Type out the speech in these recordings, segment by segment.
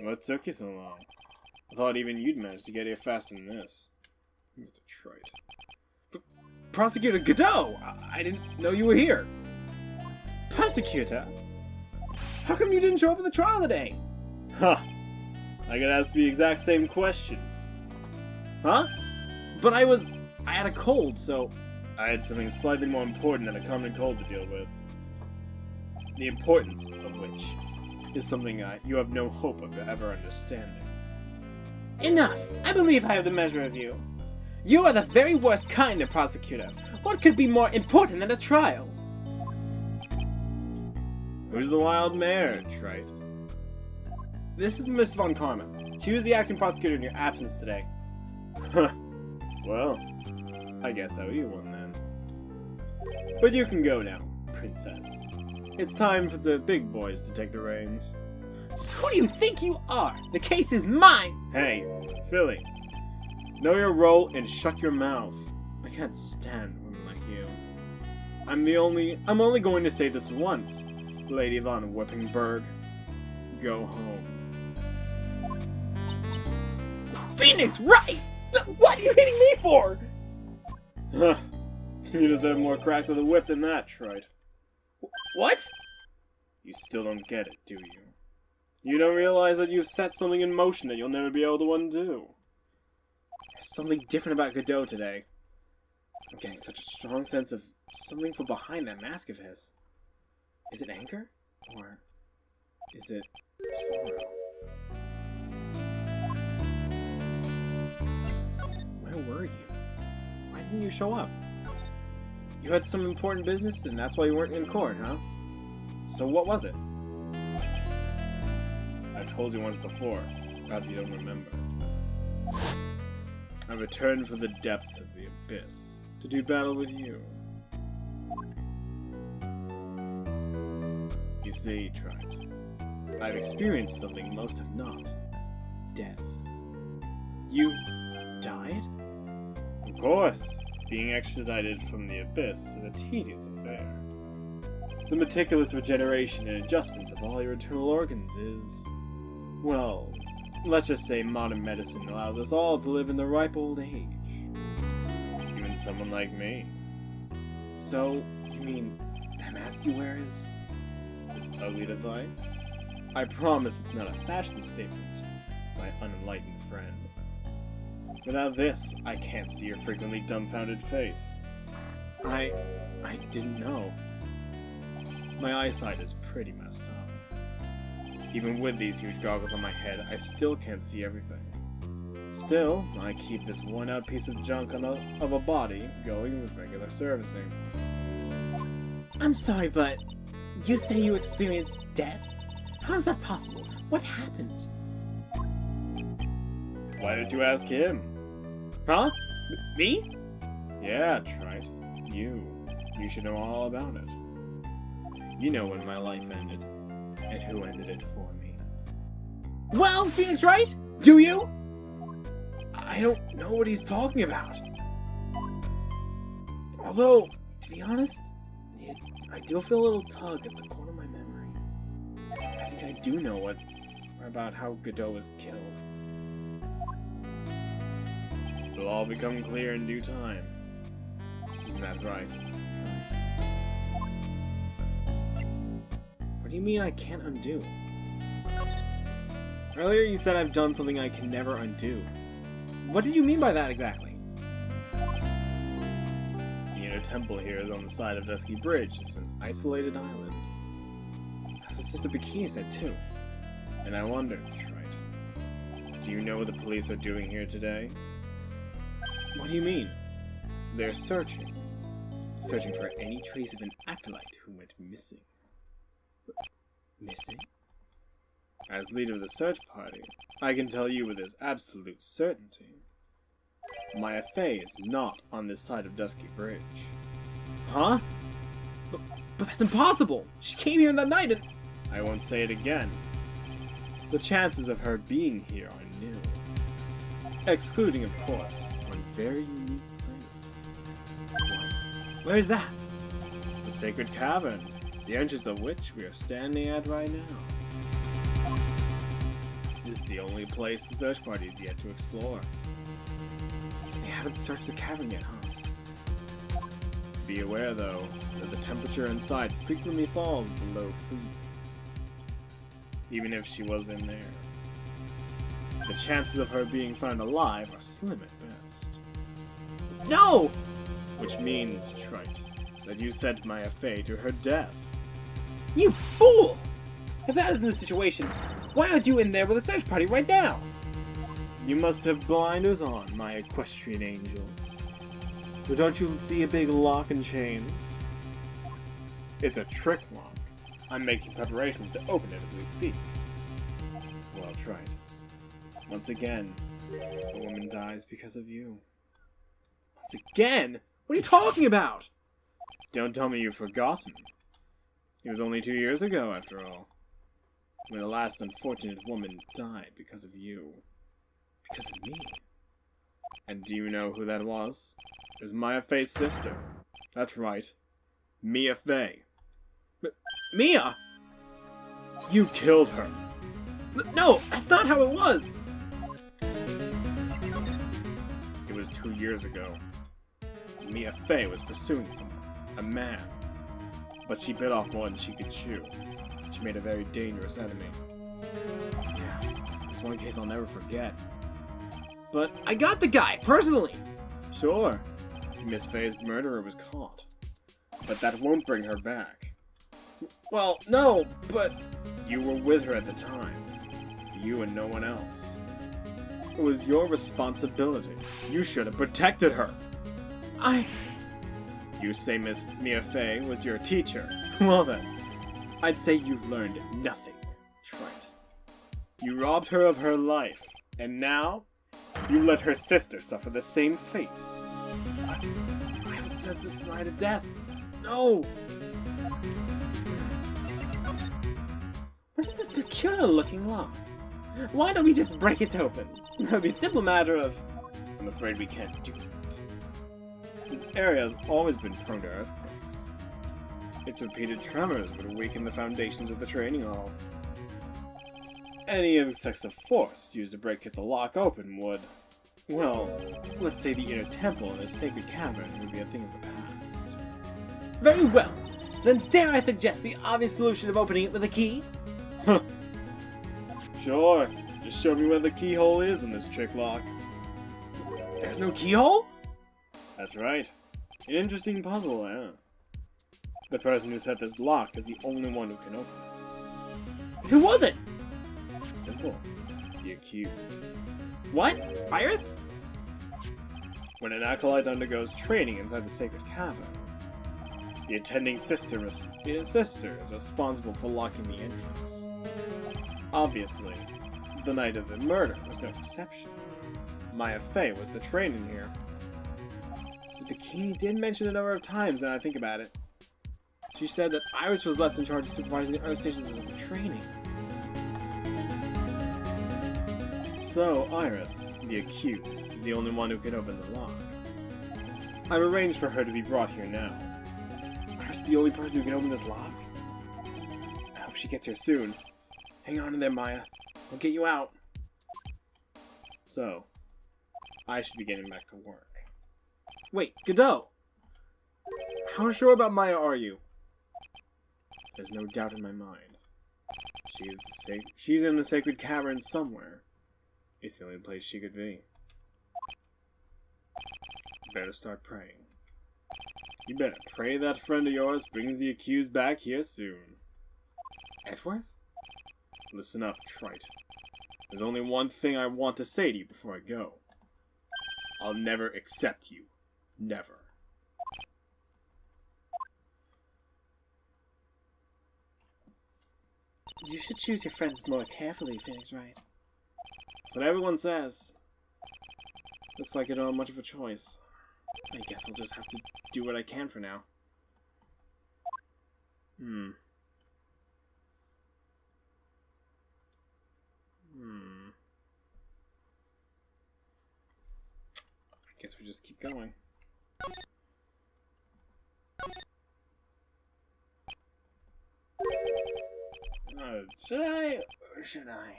What took you so long? I thought even you'd managed to get here faster than this. Mr. Wright. Prosecutor Godot! I didn't know you were here. Prosecutor? How come you didn't show up at the trial today? Huh. I could ask the exact same question. Huh? But I had a cold, so I had something slightly more important than a common cold to deal with. The importance of which is something you have no hope of ever understanding. Enough! I believe I have the measure of you. You are the very worst kind of prosecutor. What could be more important than a trial? Who's the wild mare, Wright? This is Miss Von Karma. She was the acting prosecutor in your absence today. Well, I guess I owe you one then. But you can go now, princess. It's time for the big boys to take the reins. Who do you think you are? The case is mine! Hey, Philly. Know your role and shut your mouth. I can't stand women like you. I'm only going to say this once, Lady von Whippingberg. Go home. Phoenix, Wright! What are you hitting me for? Huh. You deserve more cracks of the whip than that, Wright. What? You still don't get it, do you? You don't realize that you've set something in motion that you'll never be able to undo. There's something different about Godot today. I'm getting such a strong sense of something from behind that mask of his. Is it anger? Or is it sorrow? Where were you? Why didn't you show up? You had some important business and that's why you weren't in court, huh? So what was it? I've told you once before, perhaps you don't remember. I returned from the depths of the abyss to do battle with you. You see, Wright, I've experienced something most have not. Death. You died? Of course. Being extradited from the abyss is a tedious affair. The meticulous regeneration and adjustments of all your internal organs is... well, let's just say modern medicine allows us all to live in the ripe old age. Even someone like me. So, you mean that mask you wear is this ugly device? I promise it's not a fashion statement, my unenlightened friend. Without this, I can't see your frequently dumbfounded face. I didn't know. My eyesight is pretty messed up. Even with these huge goggles on my head, I still can't see everything. Still, I keep this worn-out piece of junk of a body going with regular servicing. I'm sorry, but you say you experienced death? How is that possible? What happened? Why did you ask him? Huh? Me? Yeah, Wright. You should know all about it. You know when my life ended, and who ended it for me. Well, Phoenix Wright? Do you? I don't know what he's talking about. Although, to be honest, I do feel a little tug at the corner of my memory. I think I do know about how Godot was killed. It'll all become clear in due time. Isn't that right? What do you mean I can't undo? Earlier you said I've done something I can never undo. What did you mean by that exactly? The inner temple here is on the side of Dusky Bridge. It's an isolated island. That's what Sister Bikini said too. And I wondered, Wright, do you know what the police are doing here today? What do you mean? They're searching. Searching for any trace of an acolyte who went missing. Missing? As leader of the search party, I can tell you with this absolute certainty. Maya Fey is not on this side of Dusky Bridge. Huh? But that's impossible! She came here in the night and... I won't say it again. The chances of her being here are nil. Excluding, of course, one very unique place. Where is that? The Sacred Cavern, the entrance of which we are standing at right now. Is only place the search party is yet to explore. They haven't searched the cavern yet, huh? Be aware, though, that the temperature inside frequently falls below freezing. Even if she was in there, the chances of her being found alive are slim at best. No! Which means, Wright, that you sent Maya Fey to her death. You fool! If that isn't the situation, why aren't you in there with a search party right now? You must have blinders on, my equestrian angel. But don't you see a big lock and chains? It's a trick lock. I'm making preparations to open it as we speak. Well tried. Once again, a woman dies because of you. Once again? What are you talking about? Don't tell me you've forgotten. It was only 2 years ago, after all, when the last unfortunate woman died because of you. Because of me. And do you know who that was? It was Maya Fey's sister. That's right. Mia Fey. Mia? You killed her. No, that's not how it was! It was 2 years ago. Mia Fey was pursuing someone. A man. But she bit off more than she could chew. She made a very dangerous enemy. Yeah, it's one case I'll never forget. But I got the guy, personally! Sure. Miss Fey's murderer was caught. But that won't bring her back. Well, no, but... You were with her at the time. You and no one else. It was your responsibility. You should have protected her. You say Miss Mia Fey was your teacher. Well then, I'd say you've learned nothing, Wright. You robbed her of her life, and now you let her sister suffer the same fate. I haven't said goodbye to death. No! What is this peculiar-looking lock? Why don't we just break it open? It would be a simple matter of... I'm afraid we can't do that. This area has always been prone to earthquakes. Its repeated tremors would weaken the foundations of the training hall. Any excessive force used to break the lock open would... Well, let's say the inner temple in a sacred cavern would be a thing of the past. Very well. Then dare I suggest the obvious solution of opening it with a key? Huh. Sure. Just show me where the keyhole is in this trick lock. There's no keyhole? That's right. An interesting puzzle, eh? The person who set this lock is the only one who can open it. Who was it? Simple. The accused. What? Iris? When an acolyte undergoes training inside the sacred cavern, the attending sister is responsible for locking the entrance. Obviously, the night of the murder was no exception. Maya Fey was the training here. The bikini did mention a number of times now I think about it. She said that Iris was left in charge of supervising the early stages of the training. So, Iris, the accused, is the only one who can open the lock. I've arranged for her to be brought here now. Iris is the only person who can open this lock? I hope she gets here soon. Hang on in there, Maya. I'll get you out. So, I should be getting back to work. Wait, Godot! How sure about Maya are you? There's no doubt in my mind. She's in the sacred cavern somewhere. It's the only place she could be. Better start praying. You better pray that friend of yours brings the accused back here soon. Edgeworth? Listen up, Wright. There's only one thing I want to say to you before I go. I'll never accept you. Never. You should choose your friends more carefully, Phoenix Wright. That's what everyone says. Looks like I don't have much of a choice. I guess I'll just have to do what I can for now. I guess we just keep going. Should I? Or should I?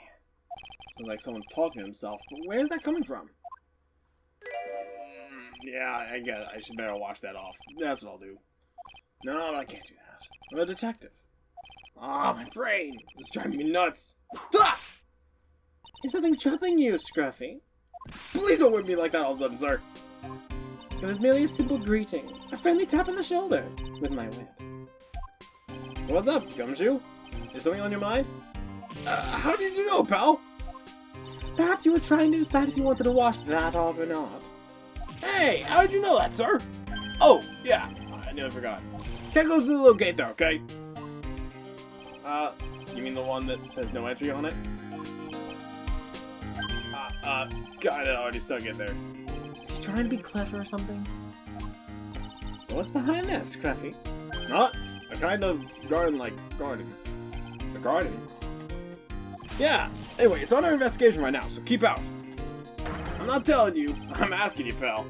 Sounds like someone's talking to himself, but where's that coming from? Yeah, I get it. I should better wash that off. That's what I'll do. No, I can't do that. I'm a detective. Ah, my brain! It's driving me nuts. Ah! Is something troubling you, Scruffy? Please don't whip me like that all of a sudden, sir. It was merely a simple greeting. A friendly tap on the shoulder with my whip. What's up, Gumshoe? Is something on your mind? How did you know, pal? Perhaps you were trying to decide if you wanted to wash that off or not. Hey, how did you know that, sir? Oh, yeah, I nearly forgot. Can't go through the little gate there, okay? You mean the one that says no entry on it? Kinda already stuck in there. Is he trying to be clever or something? So what's behind this, Scruffy? Not a kind of garden-like garden. A garden? Yeah, anyway, it's under investigation right now, so keep out. I'm not telling you, I'm asking you, pal.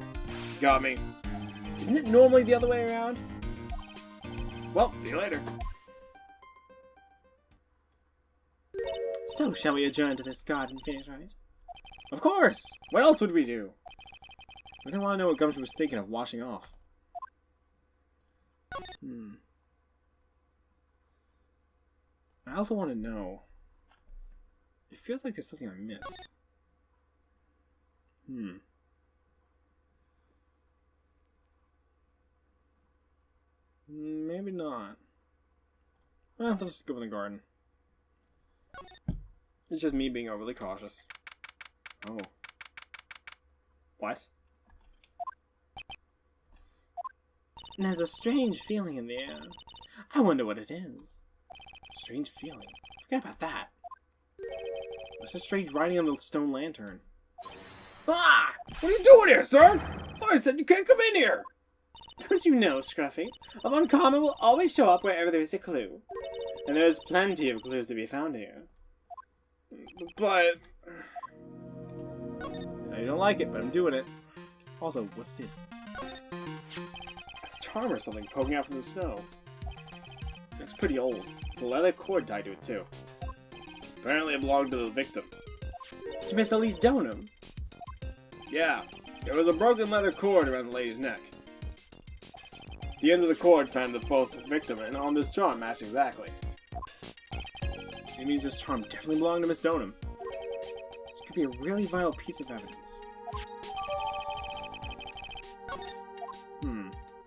Got me. Isn't it normally the other way around? Well, see you later. So, shall we adjourn to this garden phase, right? Of course! What else would we do? I really want to know what Gumshoe was thinking of washing off. I also want to know... It feels like there's something I missed. Maybe not. Let's just go in the garden. It's just me being overly cautious. Oh. What? There's a strange feeling in the air. I wonder what it is. Strange feeling? Forget about that. It's just strange writing on the stone lantern. Ah! What are you doing here, sir? I thought I said you can't come in here! Don't you know, Scruffy? A uncommon will always show up wherever there is a clue. And there's plenty of clues to be found here. But... I don't like it, but I'm doing it. Also, what's this? It's a charm or something poking out from the snow. Looks pretty old. There's a leather cord tied to it, too. Apparently it belonged to the victim. To Miss Elise Donham? Yeah, there was a broken leather cord around the lady's neck. The end of the cord found with both the victim and on this charm matched exactly. It means this charm definitely belonged to Miss Donham. This could be a really vital piece of evidence.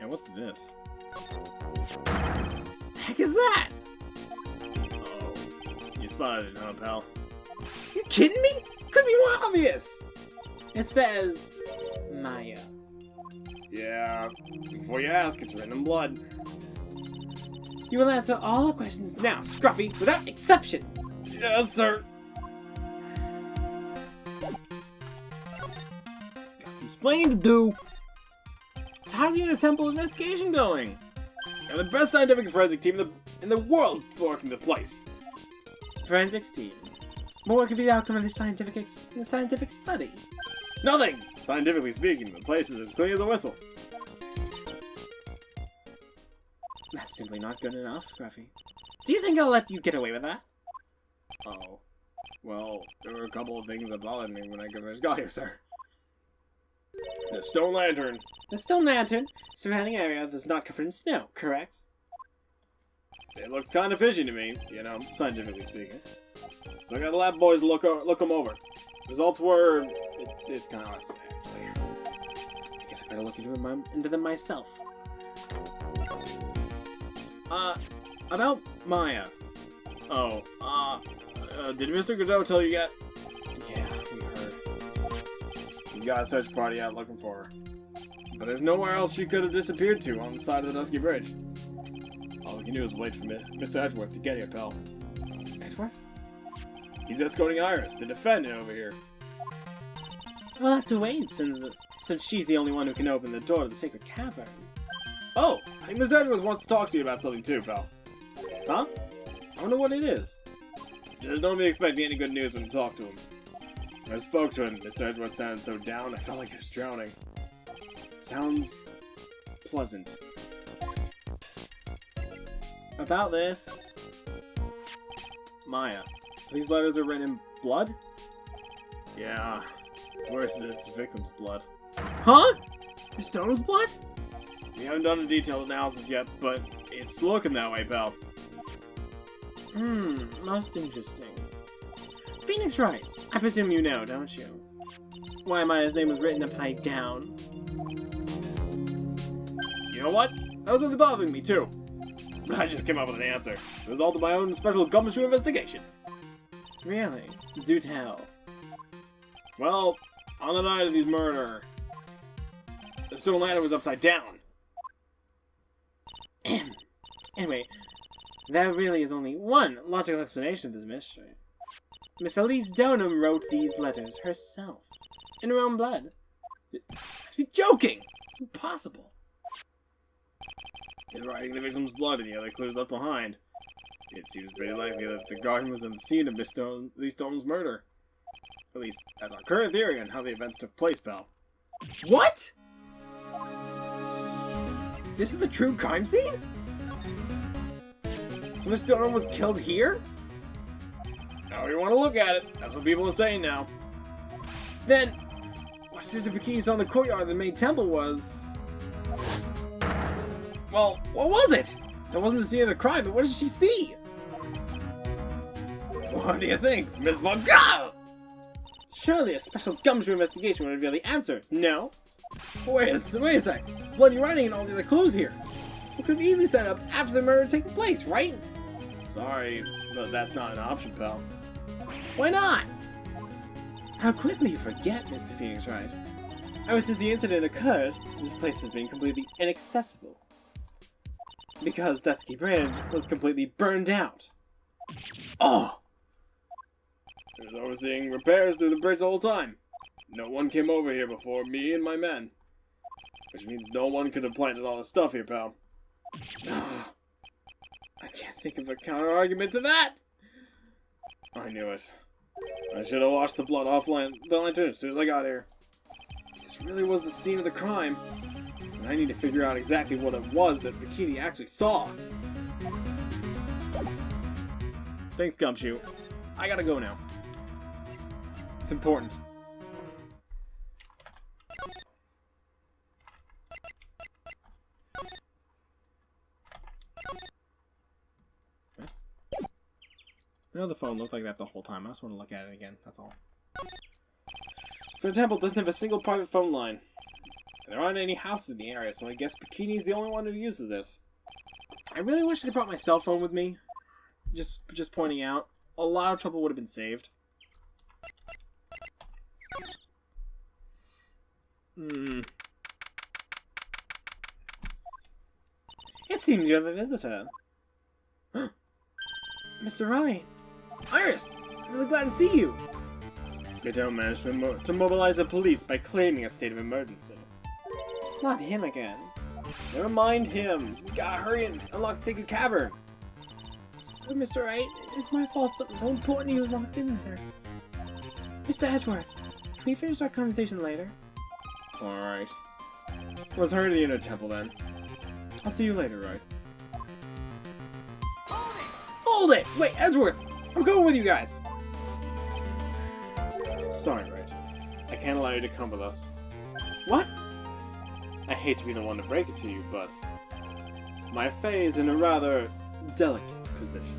And what's this? The heck is that? Oh, you spotted it, huh, pal? You kidding me? Could be more obvious. It says Maya. Yeah, before you ask, it's written in blood. You will answer all our questions now, Scruffy, without exception. Yes, sir. Got some explaining to do. So how's the Inter-Temple investigation going? They're the best scientific and forensic team in the world working the place. Forensics team? But what could be the outcome of this scientific study? Nothing! Scientifically speaking, the place is as clean as a whistle. That's simply not good enough, Scruffy. Do you think I'll let you get away with that? Oh. Well, there were a couple of things that bothered me when I first got here, sir. The stone lantern. The stone lantern? Surrounding area that's not covered in snow, correct? They look kind of fishy to me, you know, scientifically speaking. So I got the lab boys look them over. Results were... It's kind of hard to say, actually. I guess I better look into them myself. About Maya. Oh, did Mr. Godot tell you yet? Yeah, we heard. He's got a search party out looking for her. But there's nowhere else she could have disappeared to on the side of the Dusky Bridge. All we can do is wait for Mr. Edgeworth to get here, pal. Edgeworth? He's escorting Iris, the defendant, over here. We'll have to wait, since she's the only one who can open the door to the sacred cavern. Oh, I think Mr. Edgeworth wants to talk to you about something too, pal. Huh? I wonder what it is. Just don't be expecting any good news when you talk to him. When I spoke to him, Mr. Edgeworth sounded so down, I felt like he was drowning. Sounds pleasant. About this... Maya. These letters are written in blood? Yeah, it's worse than its victim's blood. Huh? Miss Dono's blood? We haven't done a detailed analysis yet, but it's looking that way, pal. Most interesting. Phoenix Wright, I presume you know, don't you? Why Maya's name was written upside down. You know what? That was really bothering me, too. But I just came up with an answer. The result of my own special gumshoe investigation. Really? Do tell. Well, on the night of the murder, the stone ladder was upside down. Anyway, there really is only one logical explanation of this mystery. Miss Elise Donham wrote these letters herself, in her own blood. You must be joking! It's impossible. In writing the victim's blood and the other clues left behind, it seems pretty likely that the garden was at the scene of Miss Elise Donham's murder. At least, that's our current theory on how the events took place, pal. What?! This is the true crime scene? So Miss Donham was killed here? However you want to look at it, that's what people are saying now. Then, what Sister Bikini on the courtyard of the main temple was... Well, what was it? That wasn't the scene of the crime, but what did she see? What do you think, Miss Von Gogh? Surely a special gumshoe investigation would reveal the answer, no? Wait a sec. Bloody writing and all the other clues here. We could have easily set up after the murder taking place, right? Sorry, but that's not an option, pal. Why not? How quickly you forget, Mr. Phoenix Wright. Ever since the incident occurred, this place has been completely inaccessible. Because Dusky Bridge was completely burned out. Oh! I was overseeing repairs through the bridge all the time. No one came over here before me and my men. Which means no one could have planted all this stuff here, pal. I can't think of a counter-argument to that! I knew it. I should have washed the blood off the lantern as soon as I got here. This really was the scene of the crime. And I need to figure out exactly what it was that Bikini actually saw. Thanks, Gumshoe. I gotta go now. It's important. I know the phone looked like that the whole time. I just want to look at it again. That's all. The temple doesn't have a single private phone line. And there aren't any houses in the area, so I guess Bikini's the only one who uses this. I really wish I brought my cell phone with me. Just pointing out. A lot of trouble would have been saved. It seems you have a visitor. Mr. Wright. Iris! I'm really glad to see you! Godot managed to mobilize the police by claiming a state of emergency. Not him again. Never mind him. We gotta hurry and unlock the sacred cavern. So, Mr. Wright, it's my fault something so important he was locked in there. Mr. Edgeworth, can we finish our conversation later? Alright. Let's hurry to the inner temple then. I'll see you later, Wright. Hold it! Wait, Edgeworth! I'm going with you guys! Sorry, Wright. I can't allow you to come with us. What? I hate to be the one to break it to you, but my fae is in a rather delicate position.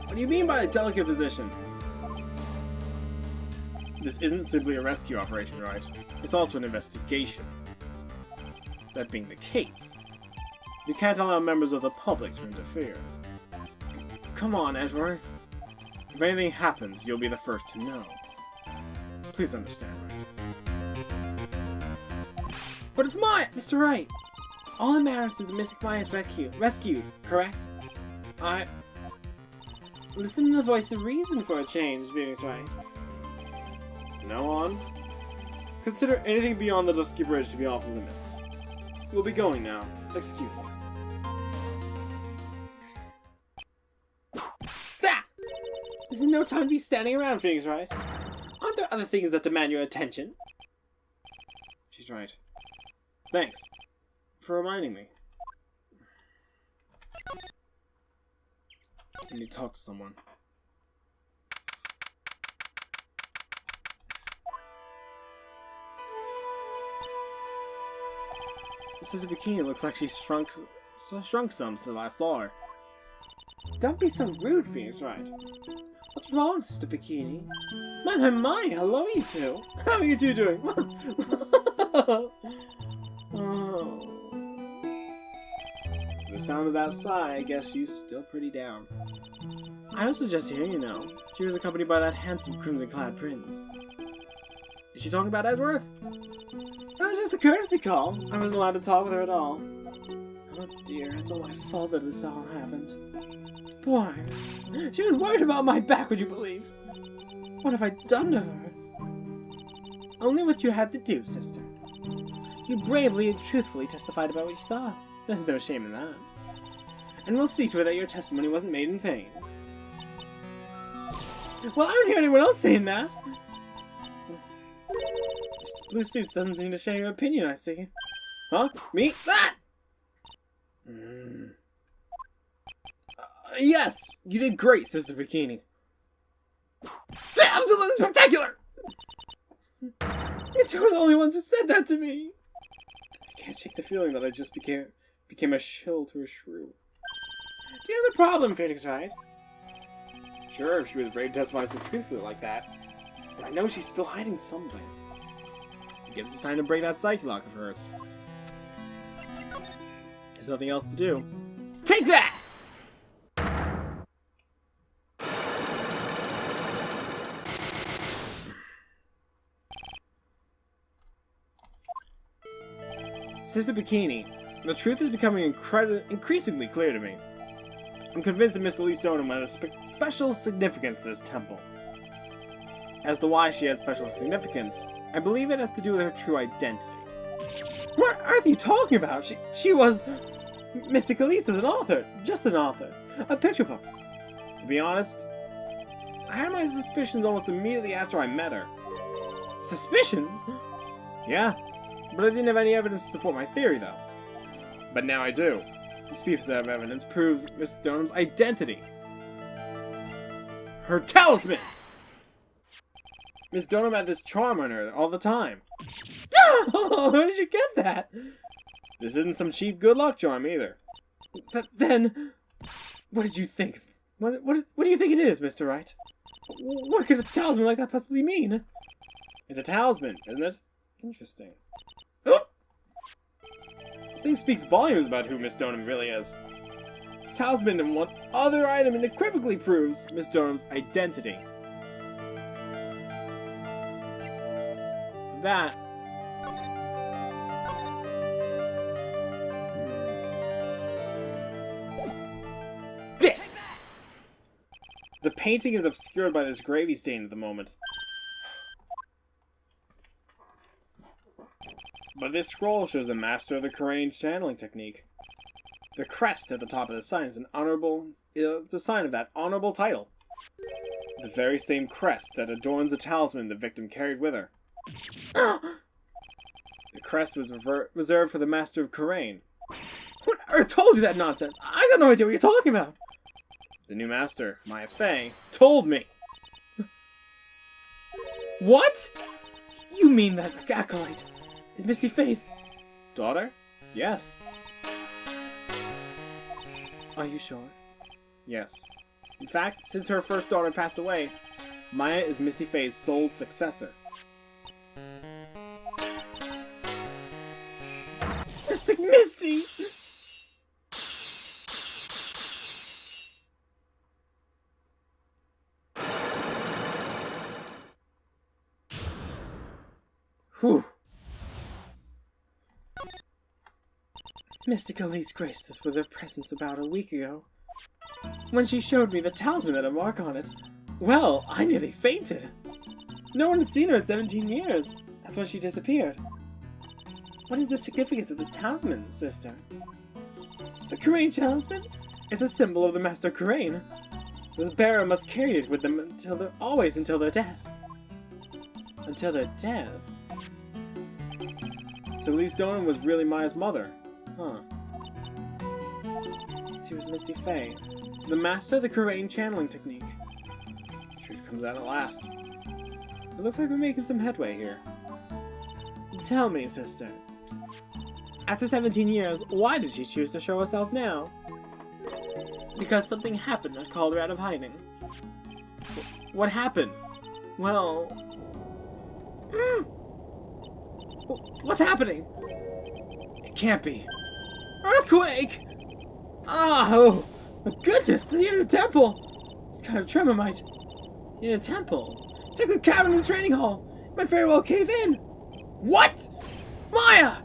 What do you mean by a delicate position? This isn't simply a rescue operation, right? It's also an investigation. That being the case, you can't allow members of the public to interfere. Come on, Edgeworth. If anything happens, you'll be the first to know. Please understand, Wright. But it's Maya! Mr. Wright! All that matters is the Mystic Maya is rescued, correct? Listen to the voice of reason for a change, Phoenix Wright. From now on, consider anything beyond the Dusky Bridge to be off limits. We'll be going now. Excuse us. This is no time to be standing around, Phoenix Wright. Aren't there other things that demand your attention? She's right. Thanks for reminding me. I need to talk to someone. Sister Bikini looks like she's shrunk some since I saw her. Don't be so rude, Phoenix Wright. What's wrong, Sister Bikini? My, hello you two. How are you two doing? Oh. The sound of that sigh, I guess she's still pretty down. I was just here, you know. She was accompanied by that handsome crimson-clad prince. Is she talking about Edgeworth? That was just a courtesy call. I wasn't allowed to talk with her at all. Oh dear, it's all my fault that this all happened. Poor Iris. She was worried about my back, would you believe? What have I done to her? Only what you had to do, sister. You bravely and truthfully testified about what you saw. There's no shame in that. And we'll see to it that your testimony wasn't made in vain. Well, I don't hear anyone else saying that. Mr. Blue Suits doesn't seem to share your opinion, I see. Huh? Me? That! Yes! You did great, Sister Bikini. Absolutely spectacular! You two are the only ones who said that to me. I can't shake the feeling that I just became a shill to a shrew. Do you have a problem, Phoenix Wright? Sure, if she was brave to testify so truthfully like that. But I know she's still hiding something. I guess it's time to break that psyche lock of hers. There's nothing else to do. Take that! Sister Bikini, the truth is becoming increasingly clear to me. I'm convinced that Miss Elise Stoneham had a special significance to this temple. As to why she had special significance, I believe it has to do with her true identity. What on earth are you talking about? She was... Mystic Elise is an author. Just an author. Of picture books. To be honest, I had my suspicions almost immediately after I met her. Suspicions? Yeah, but I didn't have any evidence to support my theory, though. But now I do. This piece of evidence proves Miss Stoneham's identity. Her talisman! Miss Stoneham had this charm on her all the time. Oh, where did you get that? This isn't some cheap good luck charm either. Then, what did you think? What do you think it is, Mr. Wright? What could a talisman like that possibly mean? It's a talisman, isn't it? Interesting. Oh! This thing speaks volumes about who Miss Stoneham really is. The talisman and one other item unequivocally proves Miss Stoneham's identity. That... This! The painting is obscured by this gravy stain at the moment. But this scroll shows the master of the Korean channeling technique. The crest at the top of the sign is the sign of that honorable title. The very same crest that adorns the talisman the victim carried with her. The crest was reserved for the master of Korean. What? I told you that nonsense! I got no idea what you're talking about! The new master, Maya Fey, told me! What? You mean that acolyte is Misty Fey's daughter? Yes. Are you sure? Yes. In fact, since her first daughter passed away, Maya is Misty Fey's sole successor. Mystic Misty! Whew. Mystic Elise graced us with her presence about a week ago. When she showed me the talisman that had a mark on it, well, I nearly fainted. No one had seen her in 17 years. That's when she disappeared. What is the significance of this talisman, sister? The Korean talisman is a symbol of the Master Korean. The bearer must carry it with them always until their death. Until their death? So Elise Stoneham was really Maya's mother. Huh. She was Misty Fey, the master of the Korean channeling technique. The truth comes out at last. It looks like we're making some headway here. Tell me, sister. After 17 years, why did she choose to show herself now? Because something happened that called her out of hiding. What happened? Well... What's happening? It can't be. Earthquake! Oh, my goodness, the inner temple! This kind of tremor might... In a temple? Sacred cavern in the training hall! It might very well cave in! What? Maya!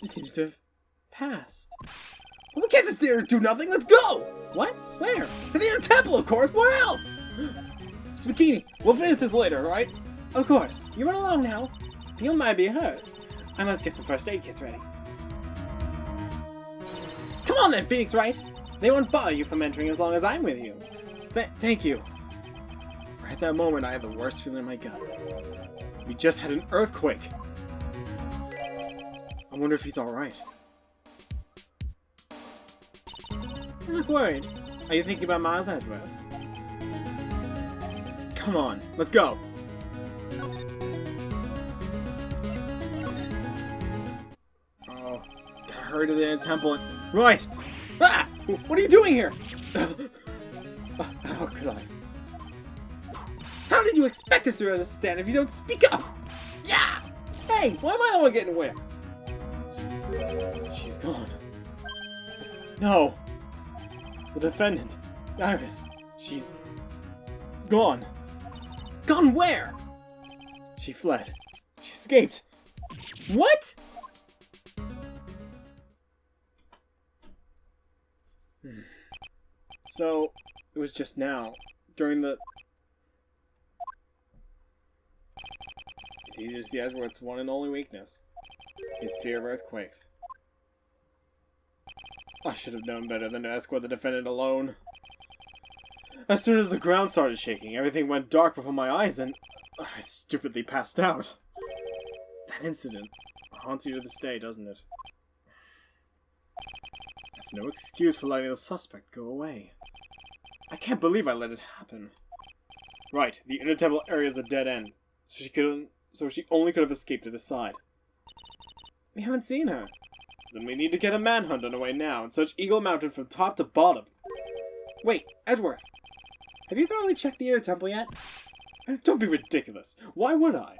It seems to have passed. Well, we can't just sit here and do nothing. Let's go! What? Where? To the inner temple, of course. Where else? Bikini, we'll finish this later, right? Of course. You run along now. You might be hurt. I must get some first aid kits ready. Come on then, Phoenix Wright. They won't bother you from entering as long as I'm with you. Thank you. Right at that moment, I had the worst feeling in my gut. We just had an earthquake. I wonder if he's alright. You look worried. Are you thinking about Miles Edgeworth? Come on, let's go! Oh, gotta hurry to the temple and... Right! Ah! What are you doing here? How could I? How did you expect us to understand if you don't speak up? Yeah! Hey, why am I the one getting whipped? She's gone. No! The defendant, Iris, she's... gone. Gone where? She fled. She escaped. What? So, it was just now, during the... It's easy to see Edgeworth's one and only weakness. His fear of earthquakes. I should have known better than to escort the defendant alone. As soon as the ground started shaking, everything went dark before my eyes and I stupidly passed out. That incident haunts you to this day, doesn't it? That's no excuse for letting the suspect go away. I can't believe I let it happen. Right, the inner temple area is a dead end, so she only could have escaped to this side. We haven't seen her. Then we need to get a manhunt underway now and search Eagle Mountain from top to bottom. Wait, Edgeworth, have you thoroughly checked the inner temple yet? Don't be ridiculous. Why would I?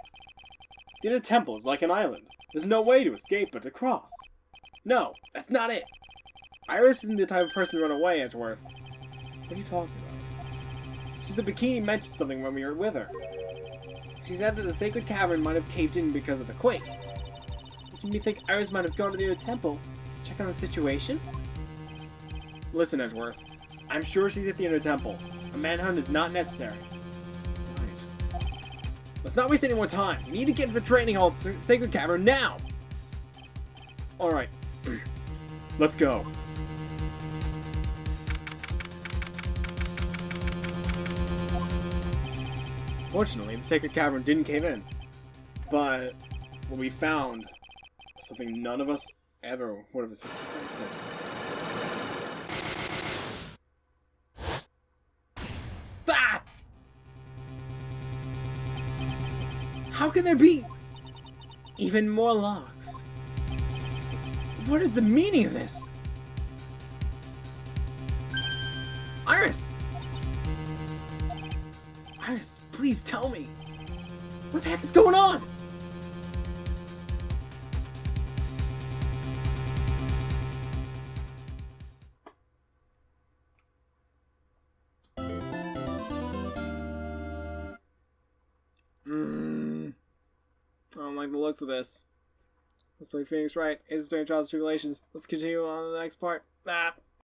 The inner temple is like an island. There's no way to escape but to cross. No, that's not it. Iris isn't the type of person to run away, Edgeworth. What are you talking about? Sister Bikini mentioned something when we were with her. She said that the sacred cavern might have caved in because of the quake. Making me think Iris might have gone to the inner temple. Check on the situation? Listen, Edgeworth. I'm sure she's at the inner temple. A manhunt is not necessary. Right. Let's not waste any more time. We need to get to the training hall sacred cavern now. Alright. Let's go. Fortunately, the sacred cavern didn't cave in. But what we found was something none of us ever would have suspected. Ah! How can there be even more locks? What is the meaning of this? Iris! Iris, please tell me. What the heck is going on? I don't like the looks of this. Let's play Phoenix Wright. It's during Trials and Tribulations. Let's continue on to the next part. Ah.